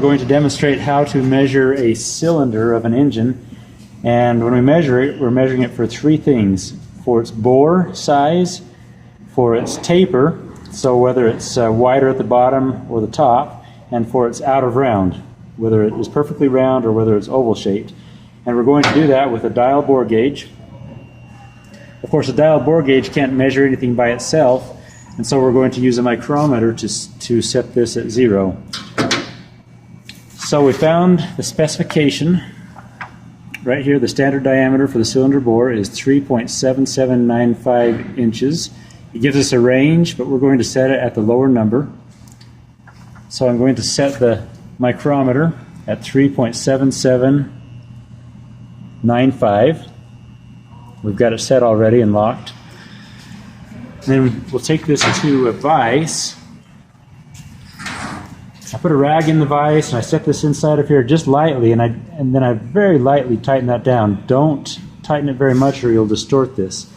We're going to demonstrate how to measure a cylinder of an engine, and when we measure it, we're measuring it for three things: for its bore size, for its taper, so whether it's wider at the bottom or the top, and for its out of round, whether it is perfectly round or whether it's oval shaped. And we're going to do that with a dial bore gauge. Of course, a dial bore gauge can't measure anything by itself, and so we're going to use a micrometer to set this at 0. So we found the specification right here. The standard diameter for the cylinder bore is 3.7795 inches. It gives us a range, but we're going to set it at the lower number. So I'm going to set the micrometer at 3.7795. We've got it set already and locked. Then we'll take this to a vise. I put a rag in the vise and I set this inside of here just lightly, and then I very lightly tighten that down. Don't tighten it very much or you'll distort this.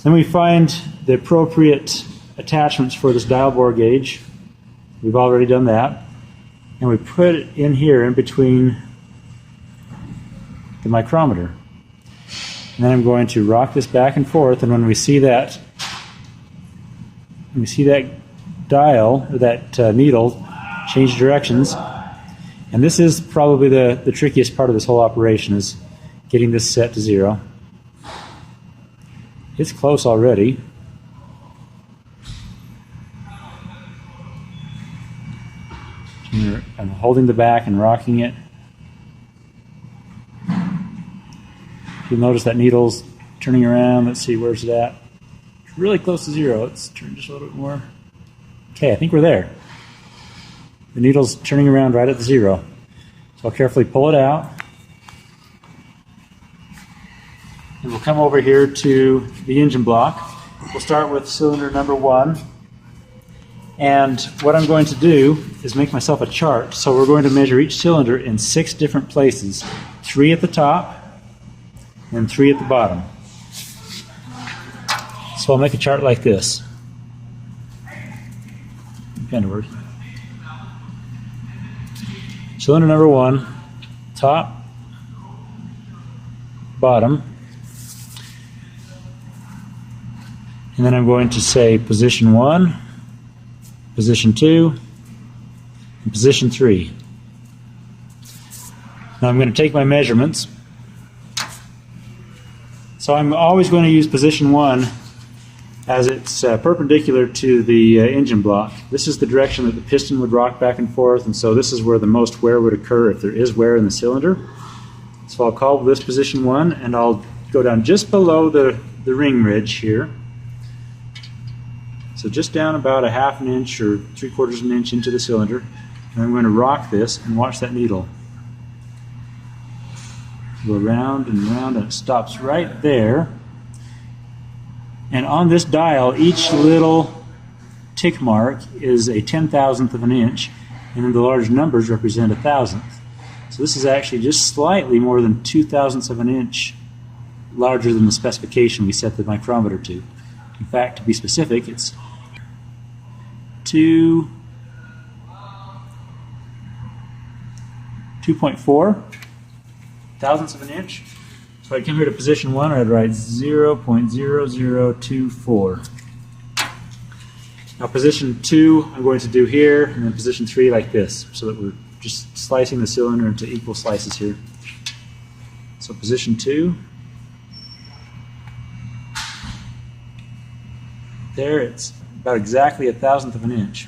Then we find the appropriate attachments for this dial bore gauge. We've already done that. And we put it in here in between the micrometer. And then I'm going to rock this back and forth, and when we see that dial, or that needle, change directions. And this is probably the trickiest part of this whole operation, is getting this set to 0. It's close already. I'm holding the back and rocking it. You'll notice that needle's turning around. Let's see, where's it at? It's really close to 0. Let's turn just a little bit more. Okay, I think we're there. The needle's turning around right at the 0. So I'll carefully pull it out. And we'll come over here to the engine block. We'll start with cylinder number 1. And what I'm going to do is make myself a chart. So we're going to measure each cylinder in 6 different places. 3 at the top and 3 at the bottom. So I'll make a chart like this. Kind of works. Cylinder number 1, top, bottom. And then I'm going to say position 1, position 2, and position 3. Now I'm going to take my measurements. So I'm always going to use position 1 as it's perpendicular to the engine block. This is the direction that the piston would rock back and forth, and so this is where the most wear would occur if there is wear in the cylinder. So I'll call this position 1, and I'll go down just below the ring ridge here. So just down about 1/2 inch or 3/4 inch into the cylinder, and I'm going to rock this and watch that needle go round and round, and it stops right there. And on this dial, each little tick mark is a 1/10,000th of an inch, and then the large numbers represent 1,000th. So this is actually just slightly more than 2/1000ths of an inch larger than the specification we set the micrometer to. In fact, to be specific, it's 2.4 thousandths of an inch. So I'd come here to position 1, and I'd write 0.0024. Now position 2 I'm going to do here, and then position 3 like this, so that we're just slicing the cylinder into equal slices here. So position 2, there it's about exactly 1,000th of an inch.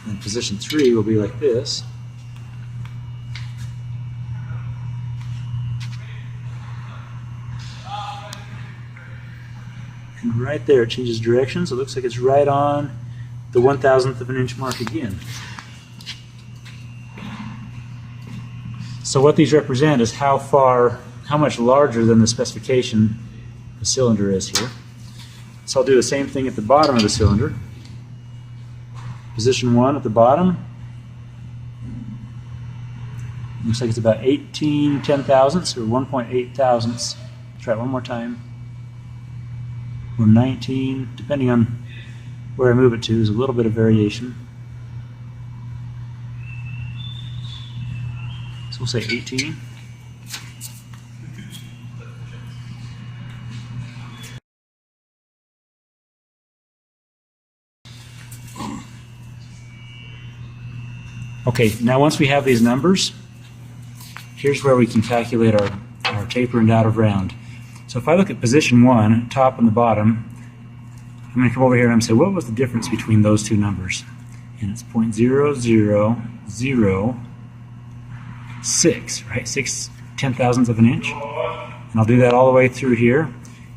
And position 3 will be like this. And right there it changes direction, so it looks like it's right on the 1,000th of an inch mark again. So what these represent is how much larger than the specification the cylinder is here. So I'll do the same thing at the bottom of the cylinder. Position 1 at the bottom. Looks like it's about 18 10,000ths or 1.8 thousandths Try it one more time. Or 19, depending on where I move it to, there's a little bit of variation. So we'll say 18. Okay, now once we have these numbers, here's where we can calculate our taper and out of round. So if I look at position 1, top and the bottom, I'm going to come over here and I'm going to say, what was the difference between those two numbers? And it's 0.0006, right? 6 ten-thousandths of an inch. And I'll do that all the way through here.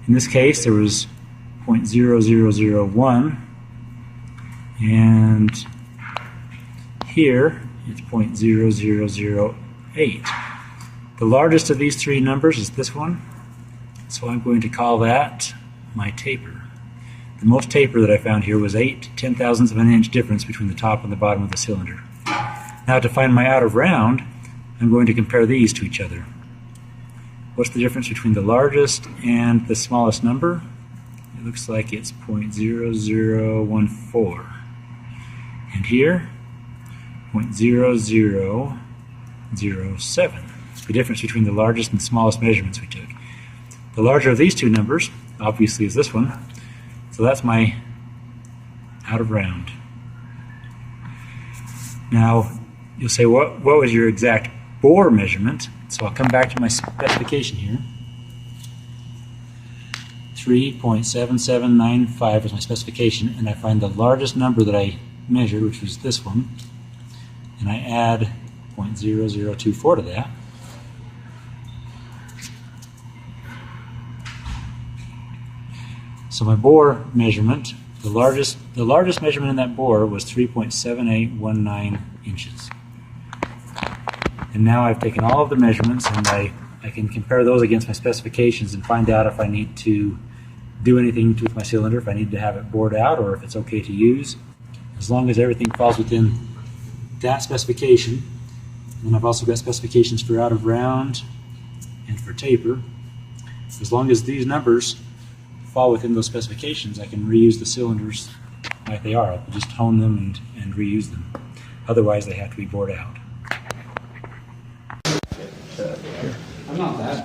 In this case, there was 0.0001, and here it's 0.0008. The largest of these three numbers is this one, so I'm going to call that my taper. The most taper that I found here was 8 ten-thousandths of an inch difference between the top and the bottom of the cylinder. Now to find my out of round, I'm going to compare these to each other. What's the difference between the largest and the smallest number? It looks like it's 0.0014. And here, 0.0007. The difference between the largest and smallest measurements we took. The larger of these two numbers, obviously, is this one. So that's my out of round. Now, you'll say, what was your exact bore measurement? So I'll come back to my specification here. 3.7795 is my specification, and I find the largest number that I measured, which was this one, and I add 0.0024 to that. So my bore measurement, the largest measurement in that bore was 3.7819 inches. And now I've taken all of the measurements and I can compare those against my specifications and find out if I need to do anything with my cylinder, if I need to have it bored out or if it's okay to use. As long as everything falls within that specification. And I've also got specifications for out of round and for taper. As long as these numbers fall within those specifications, I can reuse the cylinders like they are. I can just hone them and reuse them. Otherwise, they have to be bored out.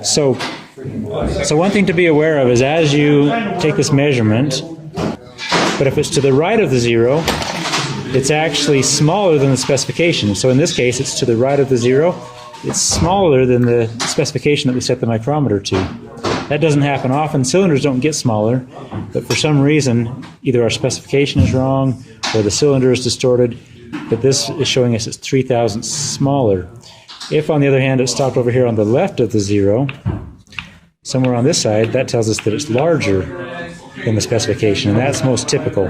So one thing to be aware of is as you take this measurement, but if it's to the right of the zero, it's actually smaller than the specification. So in this case, it's to the right of the zero. It's smaller than the specification that we set the micrometer to. That doesn't happen often. Cylinders don't get smaller, but for some reason, either our specification is wrong or the cylinder is distorted, but this is showing us it's 3 thousandths smaller. If, on the other hand, it stopped over here on the left of the zero, somewhere on this side, that tells us that it's larger than the specification, and that's most typical.